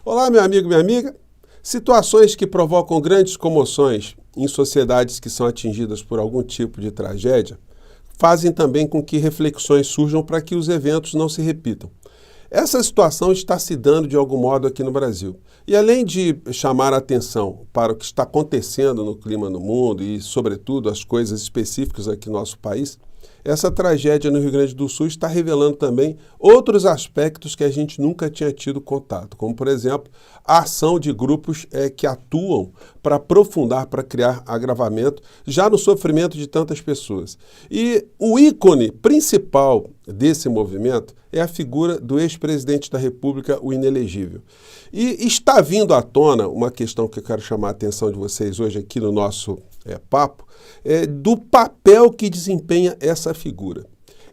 Olá, meu amigo, minha amiga. Situações que provocam grandes comoções em sociedades que são atingidas por algum tipo de tragédia fazem também com que reflexões surjam para que os eventos não se repitam. Essa situação está se dando de algum modo aqui no Brasil. E além de chamar a atenção para o que está acontecendo no clima no mundo e, sobretudo, as coisas específicas aqui no nosso país, essa tragédia no Rio Grande do Sul está revelando também outros aspectos que a gente nunca tinha tido contato, como, por exemplo, a ação de grupos que atuam para aprofundar, para criar agravamento já no sofrimento de tantas pessoas. E o ícone principal desse movimento é a figura do ex-presidente da República, o inelegível. E está vindo à tona uma questão que eu quero chamar a atenção de vocês hoje aqui no nosso papo, do papel que desempenha essa figura.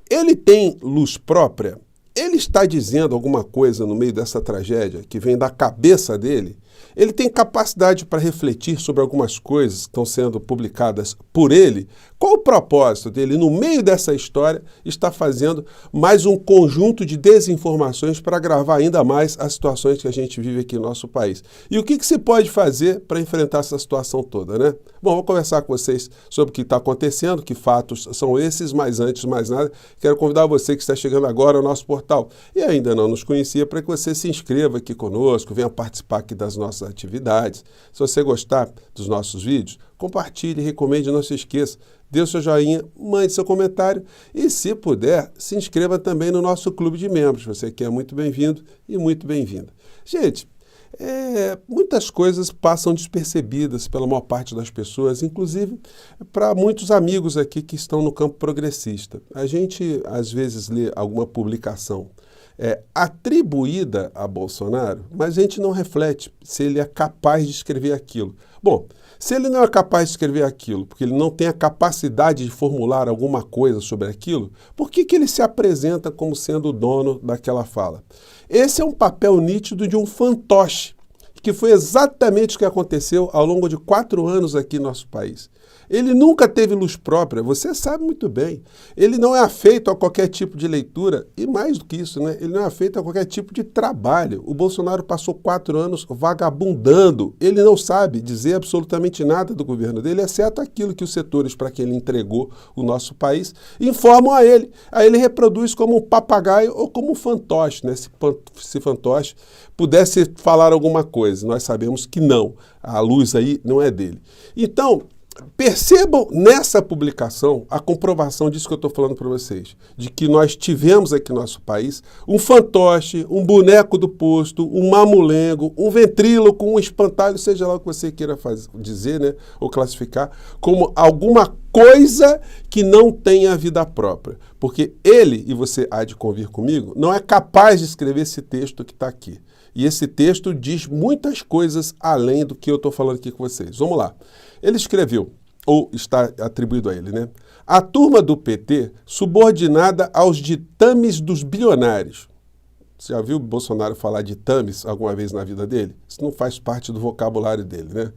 Ele tem luz própria? Ele está dizendo alguma coisa no meio dessa tragédia que vem da cabeça dele? Ele tem capacidade para refletir sobre algumas coisas que estão sendo publicadas por ele? Qual o propósito dele, no meio dessa história, está fazendo mais um conjunto de desinformações para agravar ainda mais as situações que a gente vive aqui no nosso país? E o que se pode fazer para enfrentar essa situação toda, né? Bom, vou conversar com vocês sobre o que está acontecendo, que fatos são esses, mas antes de mais nada, quero convidar você que está chegando agora ao nosso portal e ainda não nos conhecia para que você se inscreva aqui conosco, venha participar aqui das nossas atividades. Se você gostar dos nossos vídeos, compartilhe, recomende, não se esqueça, dê o seu joinha, mande seu comentário e, se puder, se inscreva também no nosso clube de membros. Você que é muito bem-vindo e muito bem-vinda. Gente, muitas coisas passam despercebidas pela maior parte das pessoas, inclusive para muitos amigos aqui que estão no campo progressista. A gente, às vezes, lê alguma publicação atribuída a Bolsonaro, mas a gente não reflete se ele é capaz de escrever aquilo. Bom, se ele não é capaz de escrever aquilo, porque ele não tem a capacidade de formular alguma coisa sobre aquilo, por que ele se apresenta como sendo o dono daquela fala? Esse é um papel nítido de um fantoche, que foi exatamente o que aconteceu ao longo de 4 anos aqui no nosso país. Ele nunca teve luz própria, você sabe muito bem. Ele não é afeito a qualquer tipo de leitura, e mais do que isso, né? Ele não é afeito a qualquer tipo de trabalho. O Bolsonaro passou 4 anos vagabundando. Ele não sabe dizer absolutamente nada do governo dele, exceto aquilo que os setores para que ele entregou o nosso país informam a ele. Aí ele reproduz como um papagaio ou como um fantoche, né? Se fantoche pudesse falar alguma coisa. Nós sabemos que não. A luz aí não é dele. Então, percebam nessa publicação a comprovação disso que eu estou falando para vocês, de que nós tivemos aqui no nosso país um fantoche, um boneco do posto, um mamulengo, um ventríloco, um espantalho, seja lá o que você queira dizer, né, ou classificar, como alguma coisa que não tenha vida própria. Porque ele, e você há de convir comigo, não é capaz de escrever esse texto que está aqui. E esse texto diz muitas coisas além do que eu estou falando aqui com vocês. Vamos lá. Ele escreveu, ou está atribuído a ele, né? A turma do PT subordinada aos ditames dos bilionários. Você já viu o Bolsonaro falar de ditames alguma vez na vida dele? Isso não faz parte do vocabulário dele, né?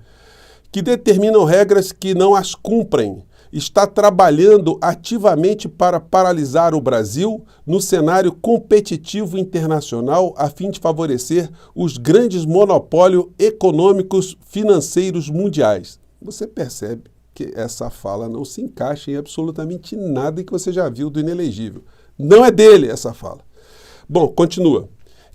Que determinam regras que não as cumprem. Está trabalhando ativamente para paralisar o Brasil no cenário competitivo internacional a fim de favorecer os grandes monopólios econômicos financeiros mundiais. Você percebe que essa fala não se encaixa em absolutamente nada que você já viu do inelegível. Não é dele essa fala. Bom, continua.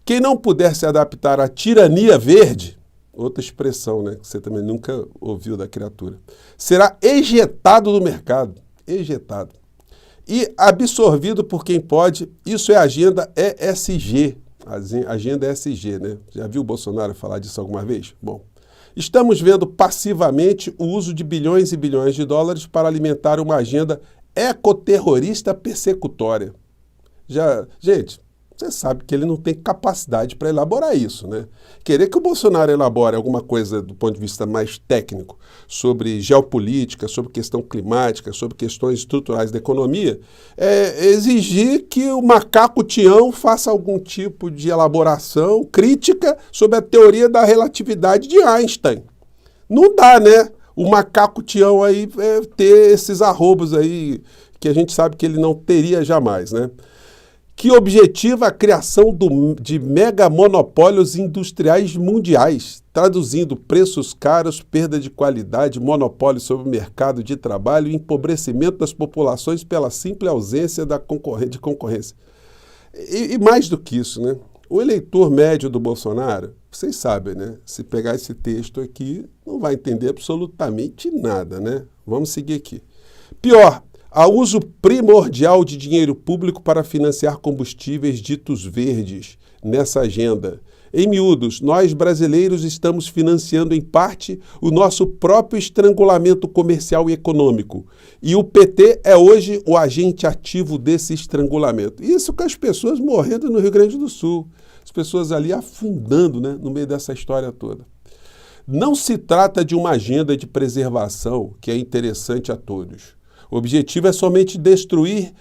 Quem não puder se adaptar à tirania verde, outra expressão, né, que você também nunca ouviu da criatura, será ejetado do mercado, ejetado, e absorvido por quem pode. Isso é agenda ESG, agenda ESG, né? Já viu o Bolsonaro falar disso alguma vez? Bom, estamos vendo passivamente o uso de bilhões e bilhões de dólares para alimentar uma agenda ecoterrorista persecutória. Gente, você sabe que ele não tem capacidade para elaborar isso, né? Querer que o Bolsonaro elabore alguma coisa do ponto de vista mais técnico sobre geopolítica, sobre questão climática, sobre questões estruturais da economia, é exigir que o macaco Tião faça algum tipo de elaboração crítica sobre a teoria da relatividade de Einstein. Não dá, né? O macaco Tião aí ter esses arrobos aí que a gente sabe que ele não teria jamais, né? que objetiva a criação de megamonopólios industriais mundiais, traduzindo preços caros, perda de qualidade, monopólio sobre o mercado de trabalho e empobrecimento das populações pela simples ausência de concorrência. E mais do que isso, né? O eleitor médio do Bolsonaro, vocês sabem, né? Se pegar esse texto aqui, não vai entender absolutamente nada, né? Vamos seguir aqui. Pior, há uso primordial de dinheiro público para financiar combustíveis ditos verdes nessa agenda. Em miúdos, nós brasileiros estamos financiando em parte o nosso próprio estrangulamento comercial e econômico. E o PT é hoje o agente ativo desse estrangulamento. Isso com as pessoas morrendo no Rio Grande do Sul. As pessoas ali afundando, né, no meio dessa história toda. Não se trata de uma agenda de preservação que é interessante a todos. O objetivo é somente destruir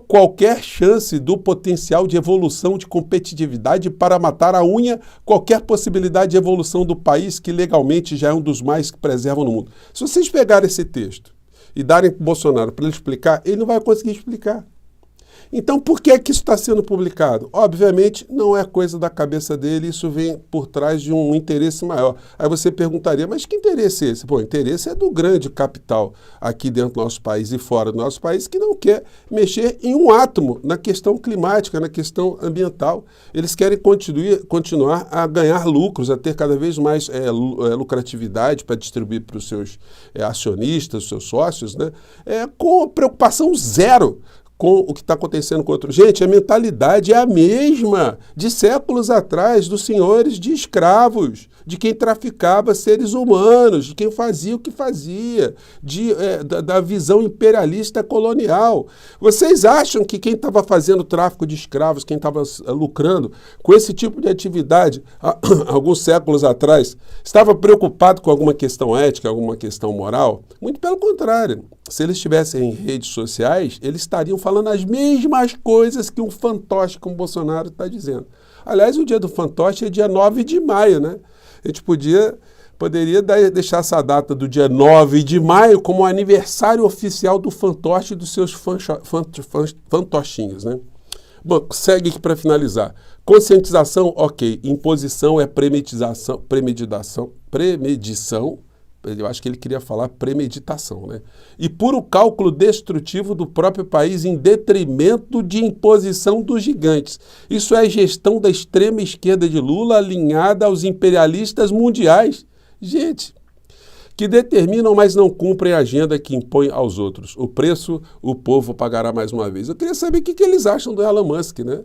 qualquer chance do potencial de evolução de competitividade para matar a unha qualquer possibilidade de evolução do país que legalmente já é um dos mais que preservam no mundo. Se vocês pegarem esse texto e darem para o Bolsonaro para ele explicar, ele não vai conseguir explicar. Então, por que isso está sendo publicado? Obviamente, não é coisa da cabeça dele, isso vem por trás de um interesse maior. Aí você perguntaria, mas que interesse é esse? Bom, o interesse é do grande capital aqui dentro do nosso país e fora do nosso país, que não quer mexer em um átomo na questão climática, na questão ambiental. Eles querem continuar a ganhar lucros, a ter cada vez mais lucratividade para distribuir para os seus acionistas, os seus sócios, né? Com preocupação zero com o que está acontecendo com outro. Gente, a mentalidade é a mesma de séculos atrás, dos senhores de escravos, de quem traficava seres humanos, de quem fazia o que fazia, da visão imperialista colonial. Vocês acham que quem estava fazendo tráfico de escravos, quem estava lucrando com esse tipo de atividade alguns séculos atrás, estava preocupado com alguma questão ética, alguma questão moral? Muito pelo contrário. Se eles estivessem em redes sociais, eles estariam falando as mesmas coisas que um fantoche como o Bolsonaro está dizendo. Aliás, o dia do fantoche é dia 9 de maio, né? A gente poderia deixar essa data do dia 9 de maio como aniversário oficial do fantoche e dos seus fantochinhos, né? Bom, segue aqui para finalizar. Conscientização, ok. Imposição é premedição. Eu acho que ele queria falar premeditação, né? E puro cálculo destrutivo do próprio país em detrimento de imposição dos gigantes. Isso é gestão da extrema esquerda de Lula alinhada aos imperialistas mundiais. Gente, que determinam, mas não cumprem a agenda que impõe aos outros. O preço, o povo pagará mais uma vez. Eu queria saber o que eles acham do Elon Musk, né?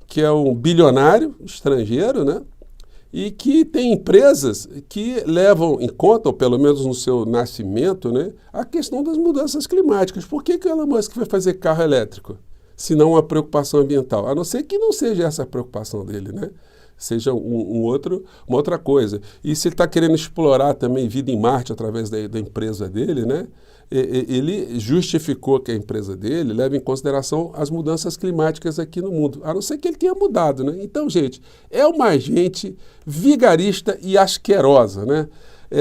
Que é um bilionário estrangeiro, né? E que tem empresas que levam em conta, ou pelo menos no seu nascimento, né, a questão das mudanças climáticas. Por que o Elon Musk vai fazer carro elétrico, se não uma preocupação ambiental? A não ser que não seja essa a preocupação dele, né? Seja uma outra coisa. E se ele está querendo explorar também vida em Marte através da empresa dele, né? Ele justificou que a empresa dele leva em consideração as mudanças climáticas aqui no mundo, a não ser que ele tenha mudado, né? Então, gente, é uma gente vigarista e asquerosa, né?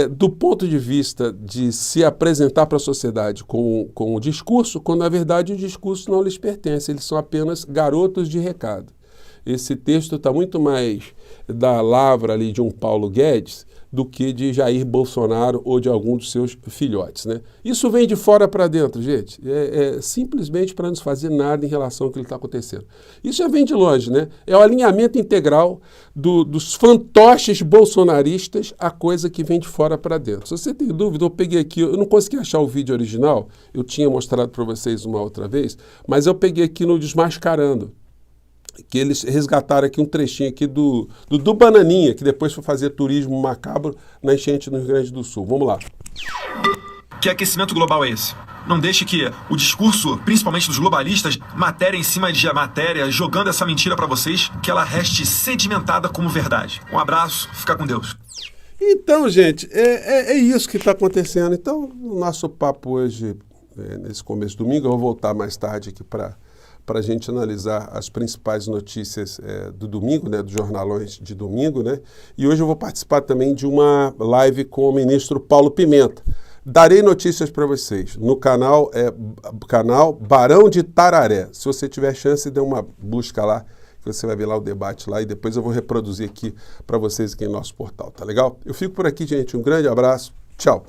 Do ponto de vista de se apresentar para a sociedade com o discurso, quando na verdade o discurso não lhes pertence, eles são apenas garotos de recado. Esse texto está muito mais da lavra ali de um Paulo Guedes do que de Jair Bolsonaro ou de algum dos seus filhotes, né? Isso vem de fora para dentro, gente. Simplesmente para não nos fazer nada em relação ao que está acontecendo. Isso já vem de longe, né? É o alinhamento integral dos fantoches bolsonaristas, a coisa que vem de fora para dentro. Se você tem dúvida, eu peguei aqui, eu não consegui achar o vídeo original, eu tinha mostrado para vocês uma outra vez, mas eu peguei aqui no Desmascarando, que eles resgataram aqui um trechinho aqui do Bananinha, que depois foi fazer turismo macabro na enchente no Rio Grande do Sul. Vamos lá. Que aquecimento global é esse? Não deixe que o discurso, principalmente dos globalistas, matéria em cima de matéria, jogando essa mentira para vocês, que ela reste sedimentada como verdade. Um abraço, fica com Deus. Então, gente, é isso que está acontecendo. Então, o nosso papo hoje, nesse começo de domingo, eu vou voltar mais tarde aqui para a gente analisar as principais notícias do domingo, né, dos jornalões de domingo, né? E hoje eu vou participar também de uma live com o ministro Paulo Pimenta. Darei notícias para vocês no canal, canal Barão de Tararé. Se você tiver chance, dê uma busca lá, que você vai ver lá o debate lá e depois eu vou reproduzir aqui para vocês aqui em nosso portal, tá legal? Eu fico por aqui, gente. Um grande abraço. Tchau.